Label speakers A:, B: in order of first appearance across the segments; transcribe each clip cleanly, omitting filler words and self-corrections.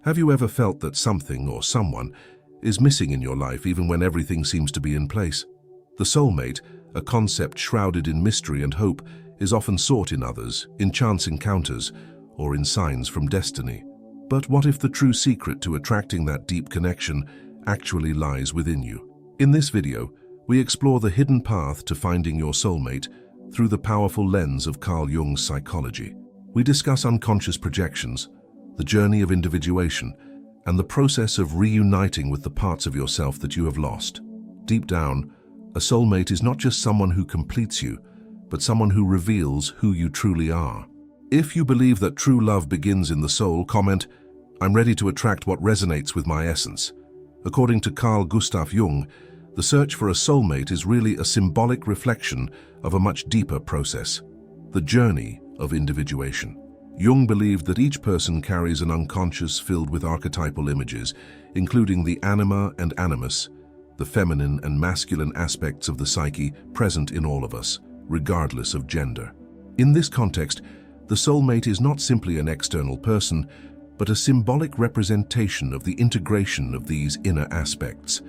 A: Have you ever felt that something or someone is missing in your life even when everything seems to be in place? The soulmate, a concept shrouded in mystery and hope, is often sought in others, in chance encounters, or in signs from destiny. But what if the true secret to attracting that deep connection actually lies within you? In this video, we explore the hidden path to finding your soulmate through the powerful lens of Carl Jung's psychology. We discuss unconscious projections, the journey of individuation, and the process of reuniting with the parts of yourself that you have lost. Deep down, a soulmate is not just someone who completes you, but someone who reveals who you truly are. If you believe that true love begins in the soul, comment, "I'm ready to attract what resonates with my essence." According to Carl Gustav Jung, the search for a soulmate is really a symbolic reflection of a much deeper process, the journey of individuation. Jung believed that each person carries an unconscious filled with archetypal images, including the anima and animus, the feminine and masculine aspects of the psyche present in all of us, regardless of gender. In this context, the soulmate is not simply an external person, but a symbolic representation of the integration of these inner aspects.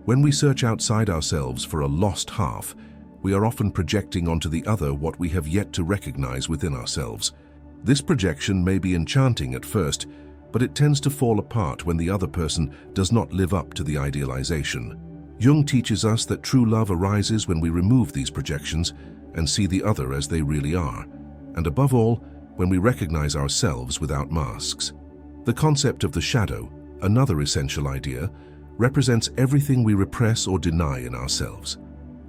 A: When we search outside ourselves for a lost half, we are often projecting onto the other what we have yet to recognize within ourselves. This projection may be enchanting at first, but it tends to fall apart when the other person does not live up to the idealization. Jung teaches us that true love arises when we remove these projections and see the other as they really are, and above all, when we recognize ourselves without masks. The concept of the shadow, another essential idea, represents everything we repress or deny in ourselves.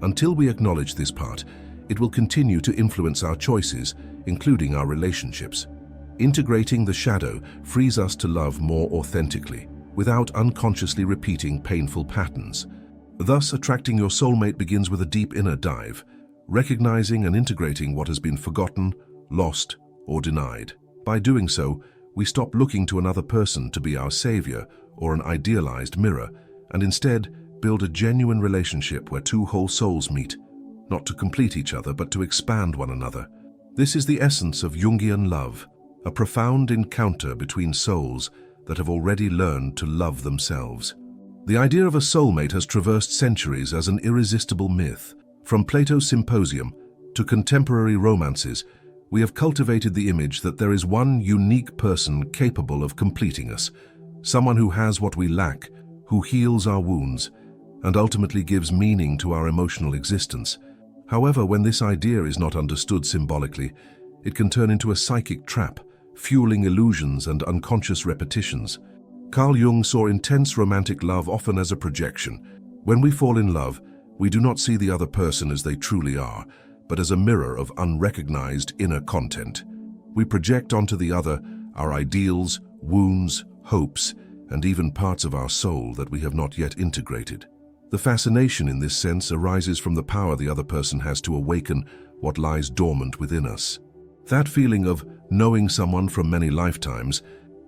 A: Until we acknowledge this part, it will continue to influence our choices, including our relationships. Integrating the shadow frees us to love more authentically, without unconsciously repeating painful patterns. Thus, attracting your soulmate begins with a deep inner dive, recognizing and integrating what has been forgotten, lost, or denied. By doing so, we stop looking to another person to be our savior or an idealized mirror, and instead build a genuine relationship where two whole souls meet, not to complete each other but to expand one another. This is the essence of Jungian love, a profound encounter between souls that have already learned to love themselves. The idea of a soulmate has traversed centuries as an irresistible myth. From Plato's Symposium to contemporary romances, we have cultivated the image that there is one unique person capable of completing us, someone who has what we lack, who heals our wounds, and ultimately gives meaning to our emotional existence. However, when this idea is not understood symbolically, it can turn into a psychic trap, fueling illusions and unconscious repetitions. Carl Jung saw intense romantic love often as a projection. When we fall in love, we do not see the other person as they truly are, but as a mirror of unrecognized inner content. We project onto the other our ideals, wounds, hopes, and even parts of our soul that we have not yet integrated. The fascination in this sense arises from the power the other person has to awaken what lies dormant within us. That feeling of knowing someone from many lifetimes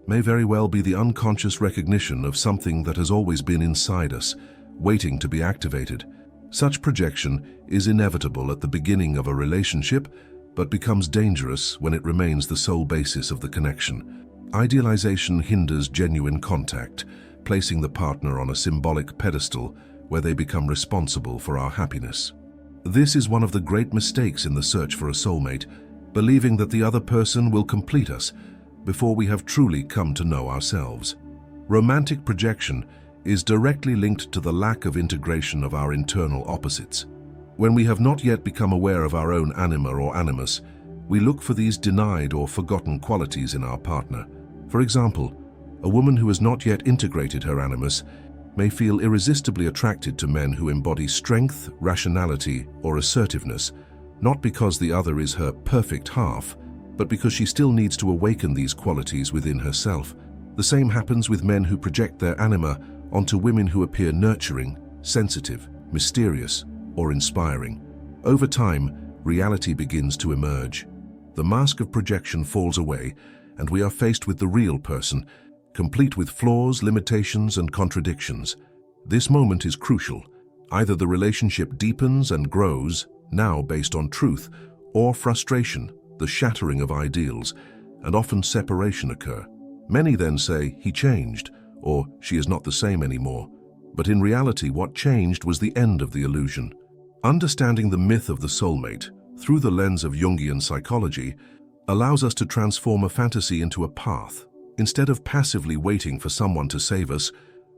A: may very well be the unconscious recognition of something that has always been inside us, waiting to be activated. Such projection is inevitable at the beginning of a relationship, but becomes dangerous when it remains the sole basis of the connection. Idealization hinders genuine contact, placing the partner on a symbolic pedestal where they become responsible for our happiness. This is one of the great mistakes in the search for a soulmate, believing that the other person will complete us before we have truly come to know ourselves. Romantic projection is directly linked to the lack of integration of our internal opposites. When we have not yet become aware of our own anima or animus, we look for these denied or forgotten qualities in our partner. For example, a woman who has not yet integrated her animus may feel irresistibly attracted to men who embody strength, rationality, or assertiveness, not because the other is her perfect half, but because she still needs to awaken these qualities within herself. The same happens with men who project their anima onto women who appear nurturing, sensitive, mysterious, or inspiring. Over time, reality begins to emerge. The mask of projection falls away, and we are faced with the real person, complete with flaws, limitations, and contradictions. This moment is crucial. Either the relationship deepens and grows, now based on truth, or frustration, the shattering of ideals, and often separation occur. Many then say, he changed, or she is not the same anymore. But in reality, what changed was the end of the illusion. Understanding the myth of the soulmate through the lens of Jungian psychology allows us to transform a fantasy into a path. Instead of passively waiting for someone to save us,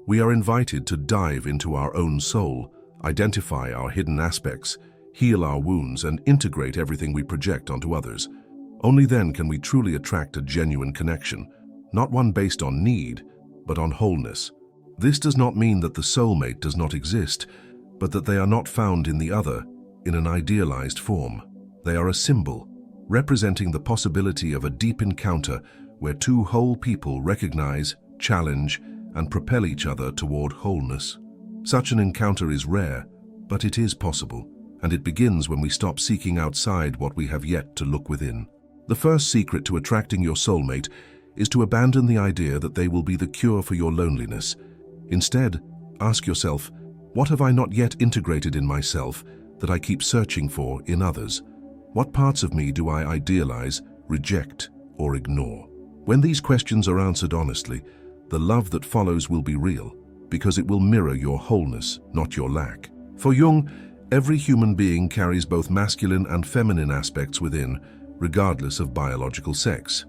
A: we are invited to dive into our own soul, identify our hidden aspects, heal our wounds, and integrate everything we project onto others. Only then can we truly attract a genuine connection, not one based on need, but on wholeness. This does not mean that the soulmate does not exist, but that they are not found in the other, in an idealized form. They are a symbol, representing the possibility of a deep encounter where two whole people recognize, challenge, and propel each other toward wholeness. Such an encounter is rare, but it is possible, and it begins when we stop seeking outside what we have yet to look within. The first secret to attracting your soulmate is to abandon the idea that they will be the cure for your loneliness. Instead, ask yourself, what have I not yet integrated in myself that I keep searching for in others? What parts of me do I idealize, reject, or ignore? When these questions are answered honestly, the love that follows will be real, because it will mirror your wholeness, not your lack. For Jung, every human being carries both masculine and feminine aspects within, regardless of biological sex.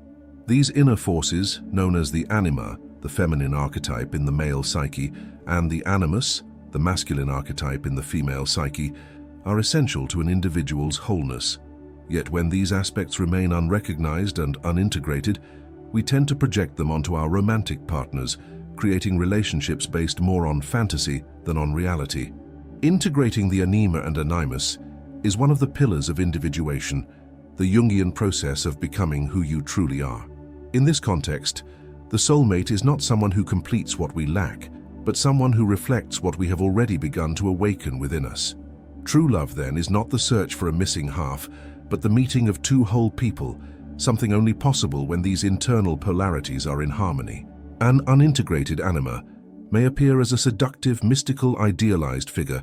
A: These inner forces, known as the anima, the feminine archetype in the male psyche, and the animus, the masculine archetype in the female psyche, are essential to an individual's wholeness. Yet when these aspects remain unrecognized and unintegrated, we tend to project them onto our romantic partners, creating relationships based more on fantasy than on reality. Integrating the anima and animus is one of the pillars of individuation, the Jungian process of becoming who you truly are. In this context, the soulmate is not someone who completes what we lack, but someone who reflects what we have already begun to awaken within us. True love, then, is not the search for a missing half, but the meeting of two whole people, something only possible when these internal polarities are in harmony. An unintegrated anima may appear as a seductive, mystical, idealized figure,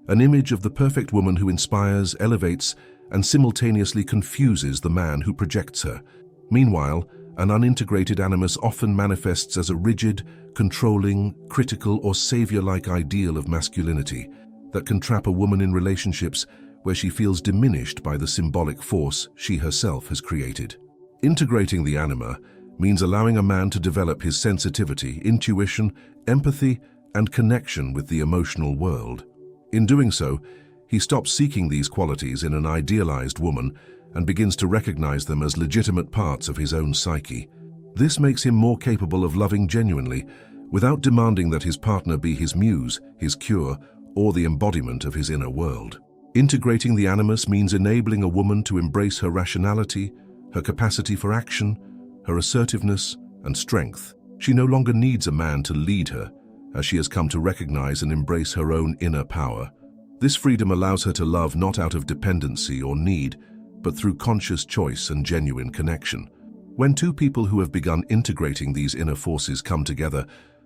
A: an image of the perfect woman who inspires, elevates, and simultaneously confuses the man who projects her. Meanwhile, an unintegrated animus often manifests as a rigid, controlling, critical, or savior-like ideal of masculinity that can trap a woman in relationships where she feels diminished by the symbolic force she herself has created. Integrating the anima means allowing a man to develop his sensitivity, intuition, empathy, and connection with the emotional world. In doing so, he stops seeking these qualities in an idealized woman and begins to recognize them as legitimate parts of his own psyche. This makes him more capable of loving genuinely, without demanding that his partner be his muse, his cure, or the embodiment of his inner world. Integrating the animus means enabling a woman to embrace her rationality, her capacity for action, her assertiveness, and strength. She no longer needs a man to lead her, as she has come to recognize and embrace her own inner power. This freedom allows her to love not out of dependency or need, but through conscious choice and genuine connection. When two people who have begun integrating these inner forces come together,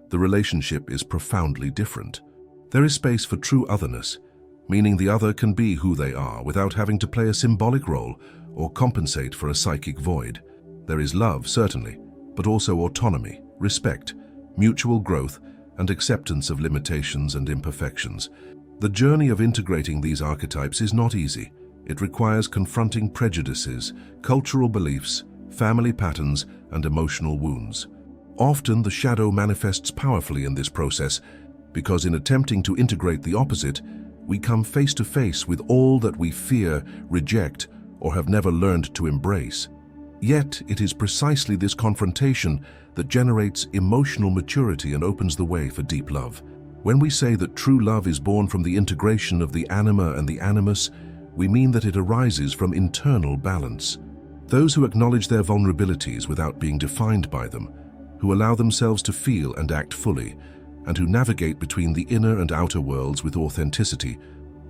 A: the relationship is profoundly different. There is space for true otherness, meaning the other can be who they are without having to play a symbolic role or compensate for a psychic void. There is love, certainly, but also autonomy, respect, mutual growth, and acceptance of limitations and imperfections. The journey of integrating these archetypes is not easy. It requires confronting prejudices, cultural beliefs, family patterns, and emotional wounds. Often, the shadow manifests powerfully in this process because in attempting to integrate the opposite, we come face to face with all that we fear, reject, or have never learned to embrace. Yet, it is precisely this confrontation that generates emotional maturity and opens the way for deep love. When we say that true love is born from the integration of the anima and the animus, we mean that it arises from internal balance. Those who acknowledge their vulnerabilities without being defined by them, who allow themselves to feel and act fully, and who navigate between the inner and outer worlds with authenticity,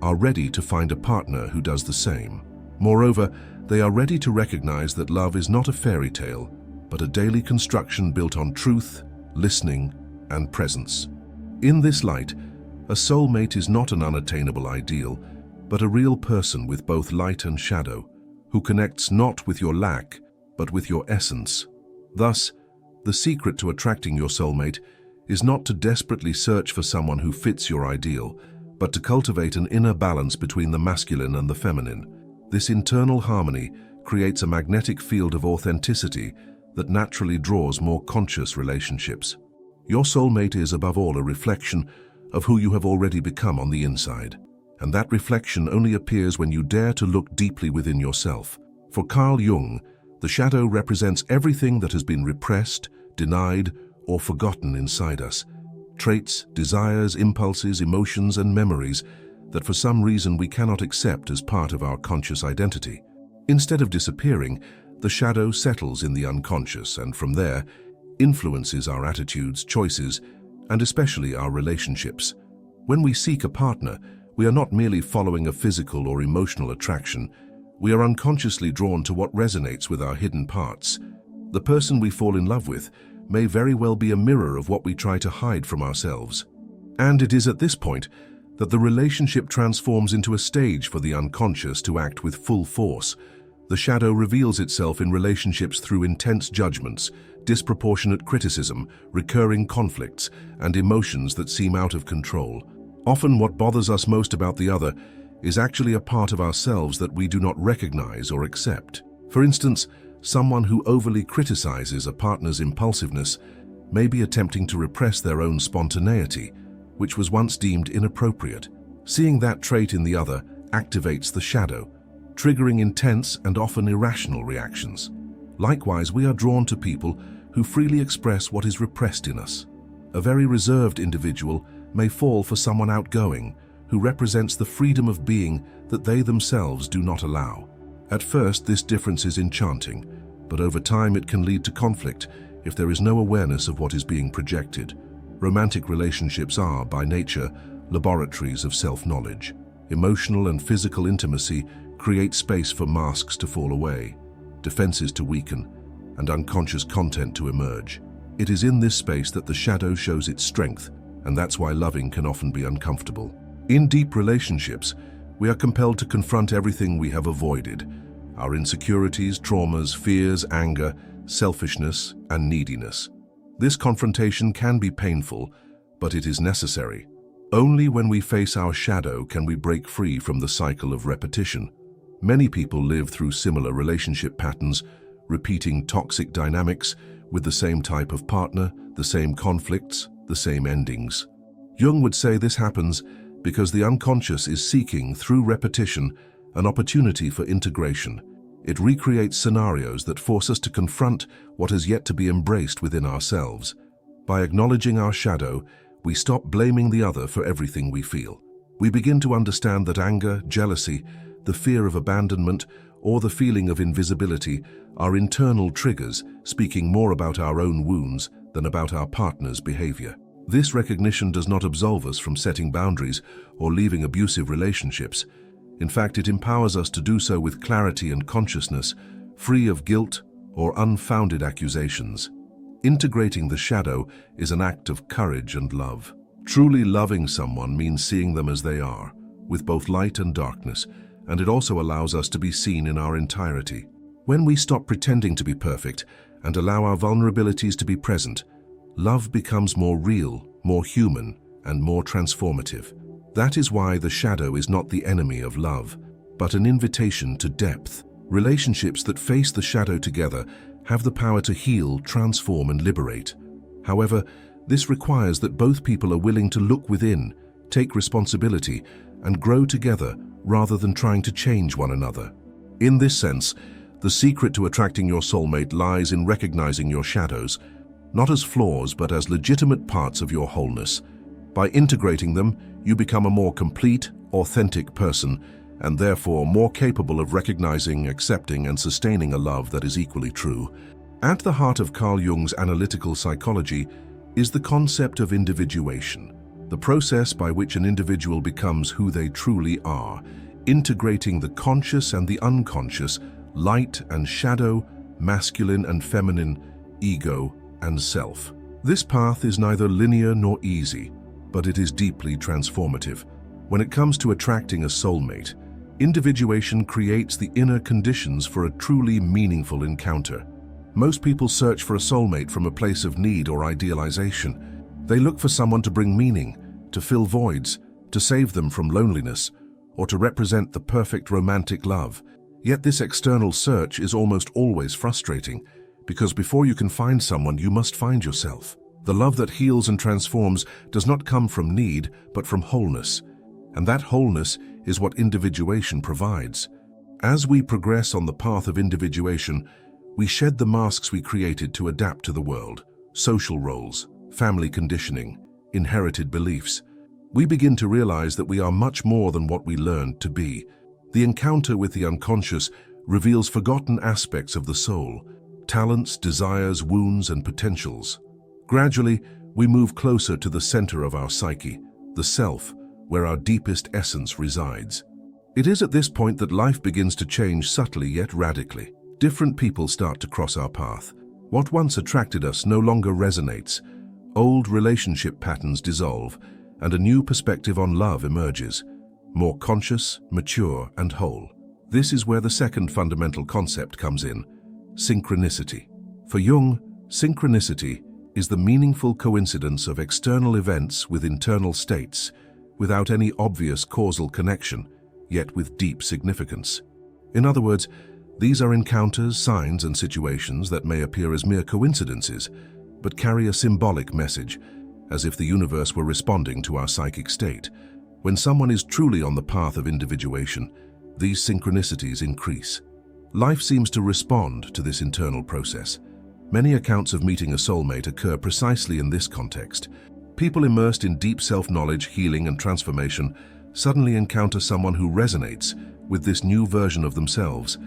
A: are ready to find a partner who does the same. Moreover, they are ready to recognize that love is not a fairy tale, but a daily construction built on truth, listening, and presence. In this light, a soulmate is not an unattainable ideal, but a real person with both light and shadow, who connects not with your lack, but with your essence. Thus, The secret to attracting your soulmate is not to desperately search for someone who fits your ideal, but to cultivate an inner balance between the masculine and the feminine. This internal harmony creates a magnetic field of authenticity that naturally draws more conscious relationships. Your soulmate is, above all, a reflection of who you have already become on the inside. And that reflection only appears when you dare to look deeply within yourself. For Carl Jung, the shadow represents everything that has been repressed, denied, or forgotten inside us. Traits, desires, impulses, emotions, and memories that for some reason we cannot accept as part of our conscious identity. Instead of disappearing, the shadow settles in the unconscious and from there influences our attitudes, choices, and especially our relationships. When we seek a partner, we are not merely following a physical or emotional attraction. We are unconsciously drawn to what resonates with our hidden parts. The person we fall in love with may very well be a mirror of what we try to hide from ourselves. And it is at this point that the relationship transforms into a stage for the unconscious to act with full force. The shadow reveals itself in relationships through intense judgments, disproportionate criticism, recurring conflicts, and emotions that seem out of control. Often what bothers us most about the other is actually a part of ourselves that we do not recognize or accept. For instance, someone who overly criticizes a partner's impulsiveness may be attempting to repress their own spontaneity, which was once deemed inappropriate. Seeing that trait in the other activates the shadow, triggering intense and often irrational reactions. Likewise, we are drawn to people who freely express what is repressed in us. A very reserved individual may fall for someone outgoing, who represents the freedom of being that they themselves do not allow. At first, this difference is enchanting, but over time it can lead to conflict if there is no awareness of what is being projected. Romantic relationships are, by nature, laboratories of self-knowledge. Emotional and physical intimacy create space for masks to fall away, defenses to weaken, and unconscious content to emerge. It is in this space that the shadow shows its strength, and that's why loving can often be uncomfortable. In deep relationships, we are compelled to confront everything we have avoided: our insecurities, traumas, fears, anger, selfishness, and neediness. This confrontation can be painful, but it is necessary. Only when we face our shadow can we break free from the cycle of repetition. Many people live through similar relationship patterns, repeating toxic dynamics with the same type of partner, the same conflicts, the same endings. Jung would say this happens because the unconscious is seeking, through repetition, an opportunity for integration. It recreates scenarios that force us to confront what has yet to be embraced within ourselves. By acknowledging our shadow, we stop blaming the other for everything we feel. We begin to understand that anger, jealousy, the fear of abandonment, or the feeling of invisibility are internal triggers speaking more about our own wounds than about our partner's behavior. This recognition does not absolve us from setting boundaries or leaving abusive relationships. In fact, it empowers us to do so with clarity and consciousness, free of guilt or unfounded accusations. Integrating the shadow is an act of courage and love. Truly loving someone means seeing them as they are, with both light and darkness, and it also allows us to be seen in our entirety. When we stop pretending to be perfect and allow our vulnerabilities to be present, love becomes more real, more human, and more transformative. That is why the shadow is not the enemy of love, but an invitation to depth. Relationships that face the shadow together have the power to heal, transform, and liberate. However, this requires that both people are willing to look within, take responsibility, and grow together rather than trying to change one another. In this sense, the secret to attracting your soulmate lies in recognizing your shadows, not as flaws but as legitimate parts of your wholeness. By integrating them, you become a more complete, authentic person, and therefore more capable of recognizing, accepting, and sustaining a love that is equally true. At the heart of Carl Jung's analytical psychology is the concept of individuation, the process by which an individual becomes who they truly are, integrating the conscious and the unconscious, light and shadow, masculine and feminine, ego and self. This path is neither linear nor easy, but it is deeply transformative. When it comes to attracting a soulmate, individuation creates the inner conditions for a truly meaningful encounter. Most people search for a soulmate from a place of need or idealization. They look for someone to bring meaning, to fill voids, to save them from loneliness, or to represent the perfect romantic love. Yet this external search is almost always frustrating, because before you can find someone, you must find yourself. The love that heals and transforms does not come from need, but from wholeness. And that wholeness is what individuation provides. As we progress on the path of individuation, we shed the masks we created to adapt to the world: social roles, family conditioning, inherited beliefs. We begin to realize that we are much more than what we learned to be. The encounter with the unconscious reveals forgotten aspects of the soul: talents, desires, wounds, and potentials. Gradually, we move closer to the center of our psyche, the self, where our deepest essence resides. It is at this point that life begins to change subtly yet radically. Different people start to cross our path. What once attracted us no longer resonates. Old relationship patterns dissolve, and a new perspective on love emerges, more conscious, mature, and whole. This is where the second fundamental concept comes in: synchronicity. For Jung, synchronicity is the meaningful coincidence of external events with internal states, without any obvious causal connection, yet with deep significance. In other words, these are encounters, signs, and situations that may appear as mere coincidences, but carry a symbolic message, as if the universe were responding to our psychic state. When someone is truly on the path of individuation, these synchronicities increase. Life seems to respond to this internal process. Many accounts of meeting a soulmate occur precisely in this context. People immersed in deep self-knowledge, healing, and transformation suddenly encounter someone who resonates with this new version of themselves,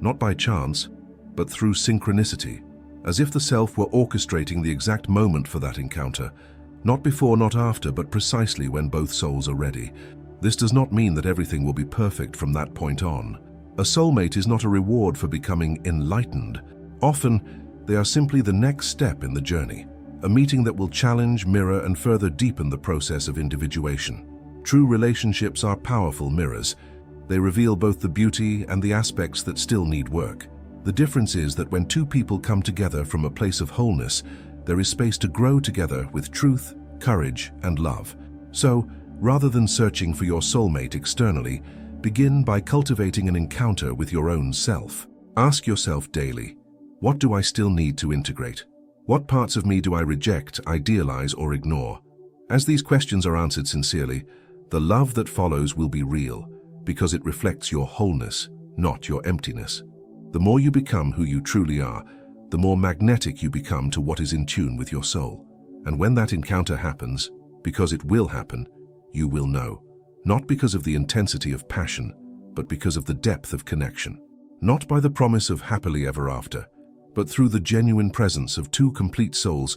A: not by chance, but through synchronicity, as if the self were orchestrating the exact moment for that encounter, not before, not after, but precisely when both souls are ready. This does not mean that everything will be perfect from that point on. A soulmate is not a reward for becoming enlightened. Often, they are simply the next step in the journey, a meeting that will challenge, mirror, and further deepen the process of individuation. True relationships are powerful mirrors. They reveal both the beauty and the aspects that still need work. The difference is that when two people come together from a place of wholeness, there is space to grow together with truth, courage, and love. So, rather than searching for your soulmate externally, begin by cultivating an encounter with your own self. Ask yourself daily, what do I still need to integrate? What parts of me do I reject, idealize, or ignore? As these questions are answered sincerely, the love that follows will be real, because it reflects your wholeness, not your emptiness. The more you become who you truly are, the more magnetic you become to what is in tune with your soul. And when that encounter happens, because it will happen, you will know. Not because of the intensity of passion, but because of the depth of connection. Not by the promise of happily ever after, but through the genuine presence of two complete souls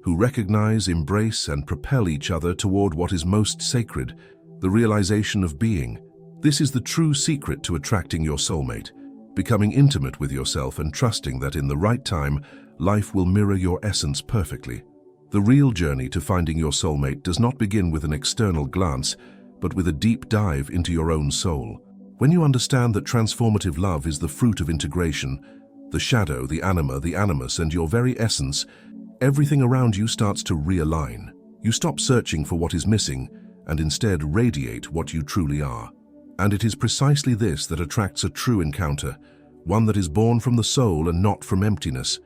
A: who recognize, embrace, and propel each other toward what is most sacred, the realization of being. This is the true secret to attracting your soulmate, becoming intimate with yourself and trusting that in the right time, life will mirror your essence perfectly. The real journey to finding your soulmate does not begin with an external glance, but with a deep dive into your own soul. When you understand that transformative love is the fruit of integration, the shadow, the anima, the animus, and your very essence, everything around you starts to realign. You stop searching for what is missing and instead radiate what you truly are. And it is precisely this that attracts a true encounter, one that is born from the soul and not from emptiness.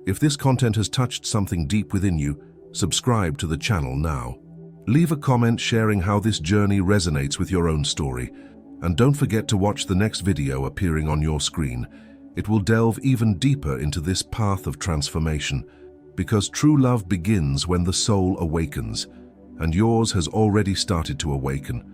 A: If this content has touched something deep within you, subscribe to the channel now. Leave a comment sharing how this journey resonates with your own story, and don't forget to watch the next video appearing on your screen. It will delve even deeper into this path of transformation, because true love begins when the soul awakens, and yours has already started to awaken.